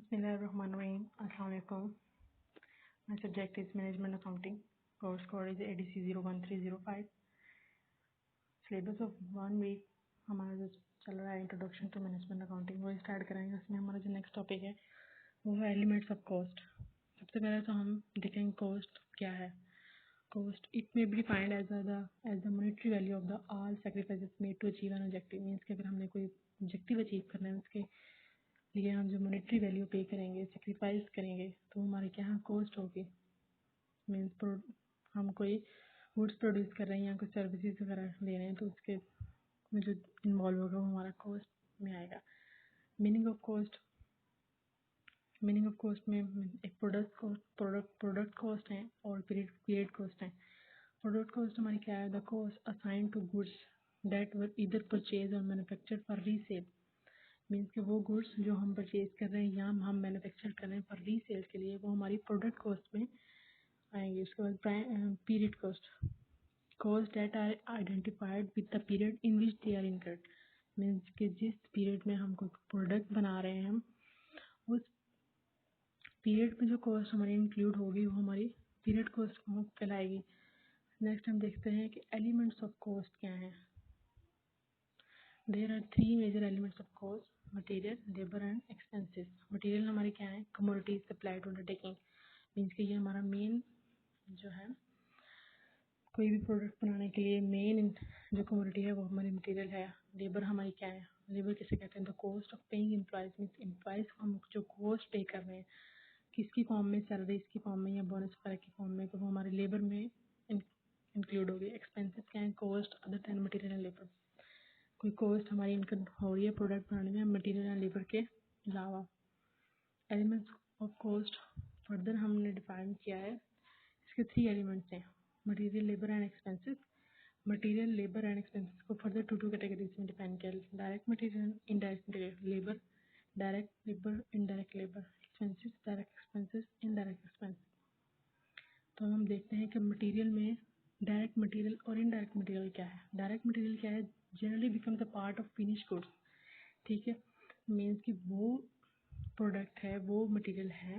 Bismillahirrahmanirrahim. Assalamualaikum. My subject is Management Accounting. Course code is ADC-01305. Syllabus of 1 week हमारा जो चल रहा है इंट्रोडक्शन टू मैनेजमेंट अकाउंटिंग वो स्टार्ट करेंगे। उसमें हमारा जो नेक्स्ट टॉपिक है वो है एलिमेंट्स ऑफ कॉस्ट। सबसे पहले तो हम देखेंगे कॉस्ट क्या है। Cost it may be defined as the monetary value of the all sacrifices made to achieve an objective. Means कि अगर हमने कोई ऑब्जेक्टिव अचीव करना है उसके लिए हम जो मॉनेटरी वैल्यू पे करेंगे, सेक्रीफाइस करेंगे, तो हमारे क्या है कॉस्ट होगी। मीन्स हम कोई गुड्स प्रोड्यूस कर रहे हैं या कोई सर्विसेज वगैरह ले रहे हैं तो उसके में जो इन्वॉल्व होगा वो हमारा कॉस्ट में आएगा। मीनिंग ऑफ कॉस्ट में एक प्रोडक्ट कॉस्ट है और पीरियड कॉस्ट है। प्रोडक्ट कॉस्ट हमारी क्या है, the cost assign to goods that were either purchase or manufactured for resale. Means कि वो गुड्स जो हम परचेज कर रहे हैं या हम मैन्युफैक्चर कर रहे हैं फॉर रीसेल के लिए वो हमारी प्रोडक्ट कॉस्ट में आएंगे। उसके बाद period cost that are identified with the period in which they are incurred. Means कि जिस पीरियड में हम कोई प्रोडक्ट बना रहे हैं हम उस पीरियड में जो कॉस्ट हमारी इंक्लूड होगी वो हमारी पीरियड कॉस्ट कहलाएगी। नेक्स्ट हम देखते हैं कि एलिमेंट्स ऑफ कॉस्ट क्या हैं। There are three major elements of cost: material, labor and expenses. Material हमारी क्या है, commodities supplied to undertaking. Means कि ये हमारा मेन जो है कोई भी प्रोडक्ट बनाने के लिए मेन जो कमोडिटी है वो हमारी मटेरियल है। लेबर हमारी क्या है, लेबर किसे कहते हैं, the cost of paying employees. Means employees को हम जो कॉस्ट पे कर रहे हैं किसकी फॉर्म में, सैलरीज की फॉर्म में या बोनस वगैरह की फॉर्म में, तो वो हमारे लेबर में इंक्लूड होगी। एक्सपेंसेस क्या है, cost other then material and labour. कोई कॉस्ट हमारी इनकम हो रही है प्रोडक्ट बनाने में मटेरियल एंड लेबर के अलावा। एलिमेंट्स ऑफ कॉस्ट फर्दर हमने डिफाइन किया है। इसके 3 एलिमेंट्स हैं, material, labour and expenses. Material, labour and expenses को फर्दर 2 कैटेगरीज में डिफाइन किया है, direct material, indirect material. Labour direct labour, indirect labour. Expenses direct expenses, indirect expenses. तो हम देखते हैं कि मटेरियल में डायरेक्ट मटेरियल और इनडायरेक्ट मटेरियल क्या है। डायरेक्ट मटेरियल क्या है, generally becomes a part of finish goods. ठीक है, मीन्स कि वो प्रोडक्ट है, वो मटेरियल है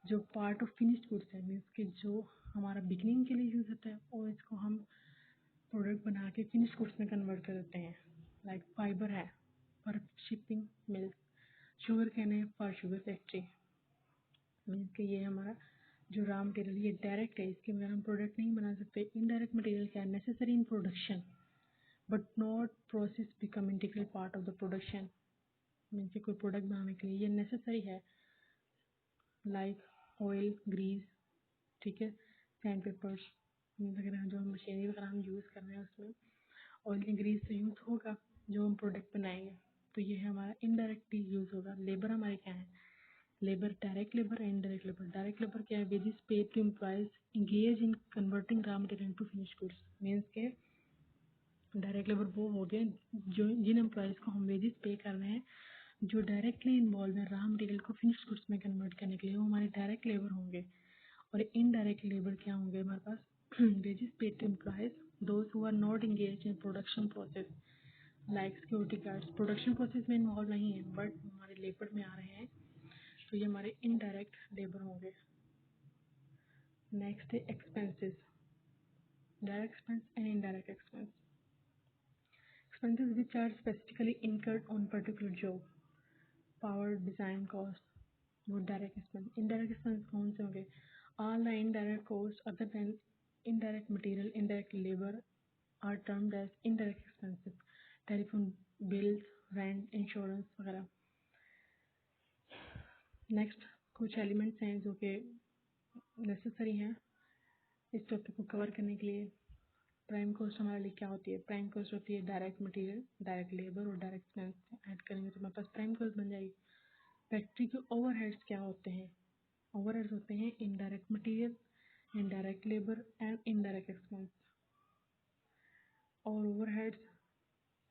जो पार्ट ऑफ फिनिश्ड गुड्स है। मीन्स कि जो हमारा बिगनिंग के लिए यूज़ होता है और इसको हम प्रोडक्ट बना के फिनिश गुड्स में कन्वर्ट कर देते हैं। लाइक फाइबर है for shipping milk, sugar cane है फॉर शुगर फैक्ट्री। मीन्स कि ये हमारा जो रॉ मटेरियल ये डायरेक्ट है, इसके बगैर हम प्रोडक्ट नहीं बना सकते। इनडायरेक्ट मटेरियल क्या है, necessary in production but not process become integral part of the production. Means कि कोई प्रोडक्ट बनाने के लिए ये नेसेसरी है, लाइक ऑयल, ग्रीस, ठीक है, सैंड पेपर्स वगैरह जो मशीनरी वगैरह हम यूज़ कर रहे हैं उसमें ऑयल या ग्रीस तो यूज़ होगा जो हम प्रोडक्ट बनाएंगे, तो ये है हमारा इनडायरेक्टली यूज़ होगा। लेबर हमारे क्या है, labour direct labour and indirect labour. Direct labour क्या है, wages paid to employees engage in converting raw material to finish goods. Means के डायरेक्ट लेबर वो हो गए जो जिन एम्प्लॉयज़ को हम वेजेस पे कर रहे हैं जो डायरेक्टली इन्वॉल्व है रॉ मटेरियल को फिनिश गुड्स में कन्वर्ट करने के लिए, वो हमारे डायरेक्ट लेबर होंगे। और इनडायरेक्ट लेबर क्या होंगे हमारे पास, wages paid to employees those who are not engage in production process like security guards. Production process में इन्वॉल्व नहीं है बट हमारे लेबर में आ रहे हैं, तो ये हमारे इनडायरेक्ट लेबर होंगे। नेक्स्ट है expenses, direct expense and indirect expense. Expenses which are specifically incurred on particular job, power, design cost, वो डायरेक्ट एक्सपेंस। इनडायरेक्ट एक्सपेंस कौन से होंगे, all the indirect cost other than indirect material, indirect labor are termed as indirect expenses. Telephone bills, rent, insurance वगैरह। Next कुछ elements हैं जो कि necessary हैं इस टॉपिक को कवर करने के लिए। प्राइम कॉस्ट हमारे लिए क्या होती है, प्राइम कॉस्ट होती है डायरेक्ट मटेरियल, डायरेक्ट लेबर और डायरेक्ट एक्सपेंस ऐड करेंगे तो हमारे पास प्राइम कॉस्ट बन जाएगी। फैक्ट्री के ओवरहेड्स क्या होते हैं, ओवरहेड्स होते हैं indirect material, indirect labour and indirect expense. और ओवरहेड्स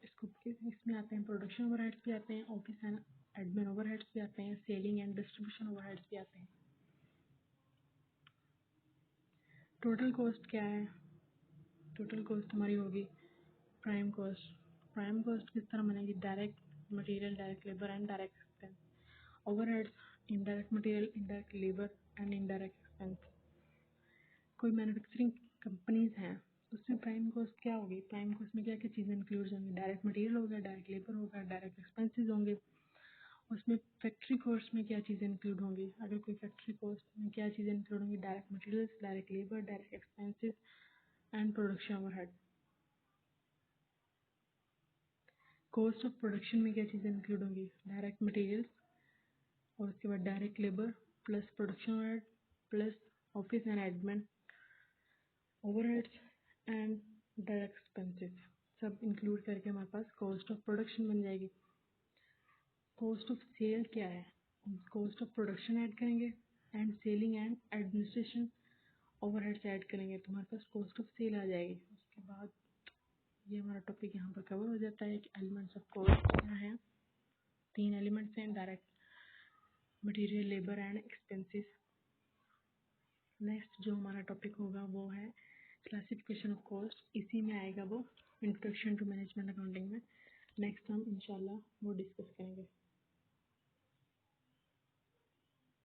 इसमें आते हैं, प्रोडक्शन ओवरहेड्स भी आते हैं, ऑफिस एंड एडमिन ओवरहेड्स भी आते हैं, सेलिंग एंड डिस्ट्रीब्यूशन ओवरहेड्स भी आते हैं। टोटल कॉस्ट क्या है, टोटल कॉस्ट हमारी होगी प्राइम कॉस्ट। प्राइम कॉस्ट किस तरह बनेगी, direct material, direct labour and direct expense. Overheads indirect material, indirect labour and indirect expense. कोई मैन्युफैक्चरिंग कंपनीज हैं उसमें प्राइम कॉस्ट क्या होगी, प्राइम कॉस्ट में क्या क्या चीज़ें इंक्लूड होंगी, डायरेक्ट मटेरियल होगा, डायरेक्ट लेबर होगा, डायरेक्ट एक्सपेंसेस होंगे। उसमें फैक्ट्री कॉस्ट में क्या चीज़ें इंक्लूड होंगी, अगर कोई फैक्ट्री कॉस्ट में क्या चीज़ें इंक्लूड होंगी, direct materials, direct labour, direct expenses and production overhead. Cost of production में क्या चीज़ें इंक्लूड होंगी, डायरेक्ट मटेरियल्स और उसके बाद direct labour plus production overhead plus office and admin overheads and direct expenses, सब इंक्लूड करके हमारे पास कॉस्ट ऑफ प्रोडक्शन बन जाएगी। कॉस्ट ऑफ सेल क्या है, कॉस्ट ऑफ प्रोडक्शन ऐड करेंगे and selling and administration overheads add करेंगे तो हमारे पास कॉस्ट ऑफ सेल आ जाएगी। उसके बाद ये हमारा टॉपिक यहाँ पर कवर हो जाता है कि एलिमेंट्स ऑफ कॉस्ट क्या है। 3 एलिमेंट्स हैं, direct material, labour and expenses. Next जो हमारा टॉपिक होगा वो है क्लासिफिकेशन ऑफ कॉस्ट, इसी में आएगा वो इंट्रोडक्शन टू मैनेजमेंट अकाउंटिंग में। नेक्स्ट हम इंशाल्लाह वो डिस्कस करेंगे।